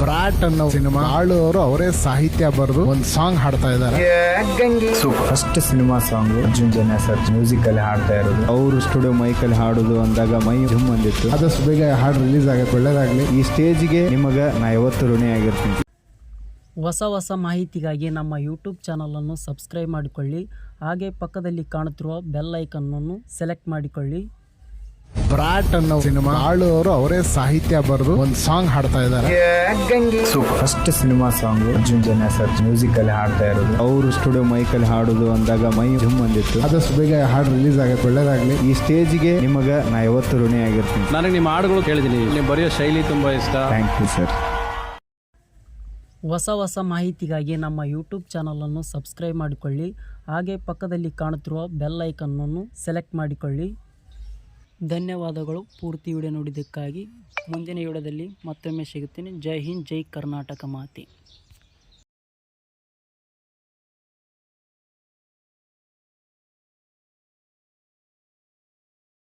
Brought ಅನ್ನೋ cinema ಆಳುವರು ಅವರೇ ಸಾಹಿತ್ಯ ಬರೆದು ಒಂದು ಸಾಂಗ್ ಹಾಡ್ತಾ ಇದ್ದಾರೆ. First cinema song Arjun Janya sir music ಅಲ್ಲಿ ಹಾಡ್ತಾ ಇರೋದು. ಅವರು ಸ್ಟುಡಿಯೋ ಮೈಕ್ ಅಲ್ಲಿ ಹಾಡೋದು ಅಂದಾಗ ಮೈ ಜುಮ್ ಅಂದಿತ್ತು. ಆದಷ್ಟು ಬೇಗ ಹಾಡು ರಿಲೀಸ್ ಆಗಕ್ಕೆ ಒಳ್ಳೇದಾಗ್ಲಿ. ಈ ಸ್ಟೇಜ್ಗೆ ನಿಮಗ ನಾ ಯಾವತ್ತು ಋಣಿ ಆಗಿರ್ತೀನಿ. ಹೊಸ ಮಾಹಿತಿಗಾಗಿ ನಮ್ಮ ಯೂಟ್ಯೂಬ್ ಚಾನಲನ್ನು ಸಬ್ಸ್ಕ್ರೈಬ್ ಮಾಡಿಕೊಳ್ಳಿ. ಹಾಗೆ ಪಕ್ಕದಲ್ಲಿ ಕಾಣುತ್ತಿರುವ ಬೆಲ್ ಐಕನ್ನನ್ನು ಸೆಲೆಕ್ಟ್ ಮಾಡಿಕೊಳ್ಳಿ. ಬ್ರಾಟ್ ಅನ್ನೋ ಸಿನಿಮಾ ಆಳುವರು ಅವರೇ ಸಾಹಿತ್ಯ ಬರೆದು ಒಂದು ಸಾಂಗ್ ಹಾಡ್ತಾ ಇದ್ದಾರೆ. First cinema song Arjun Janya sir music ಅಲ್ಲಿ ಹಾಡ್ತಾ ಇರೋದು. ಅವರು ಸ್ಟುಡಿಯೋ ಮೈಕ್ ಅಲ್ಲಿ ಹಾಡೋದು ಅಂದಾಗ ಮೈ ಜುಮ್ ಅಂದಿತ್ತು. ಆದಷ್ಟು ಬೇಗ ಹಾಡು ರಿಲೀಸ್ ಆಗಕ್ಕೆ ಒಳ್ಳೇದಾಗ್ಲಿ. ಈ ಸ್ಟೇಜ್ಗೆ ನಿಮಗ ನಾ ಯಾವತ್ತು ಋಣಿ ಆಗಿರ್ತೀನಿ. ನನಗೆ ನಿಮ್ಮ ಹಾಡುಗಳು ಕೇಳಿದ್ದೀನಿ, ನೀವು ಬರೆಯೋ ಶೈಲಿ ತುಂಬಾ ಇಷ್ಟ. Thank you sir. ಹೊಸ ಮಾಹಿತಿಗಾಗಿ ನಮ್ಮ ಯೂಟ್ಯೂಬ್ ಚಾನಲನ್ನು ಸಬ್ಸ್ಕ್ರೈಬ್ ಮಾಡಿಕೊಳ್ಳಿ. ಹಾಗೆ ಪಕ್ಕದಲ್ಲಿ ಕಾಣುತ್ತಿರುವ ಬೆಲ್ ಐಕನ್ನನ್ನು ಸೆಲೆಕ್ಟ್ ಮಾಡಿಕೊಳ್ಳಿ. ಧನ್ಯವಾದಗಳು ಪೂರ್ತಿ ವಿಡಿಯೋ ನೋಡಿದ್ದಕ್ಕಾಗಿ. ಮುಂದಿನ ವಿಡಿಯೋದಲ್ಲಿ ಮತ್ತೊಮ್ಮೆ ಸಿಗುತ್ತೀನಿ. ಜೈ ಹಿಂದ್, ಜೈ ಕರ್ನಾಟಕ ಮಾತೆ.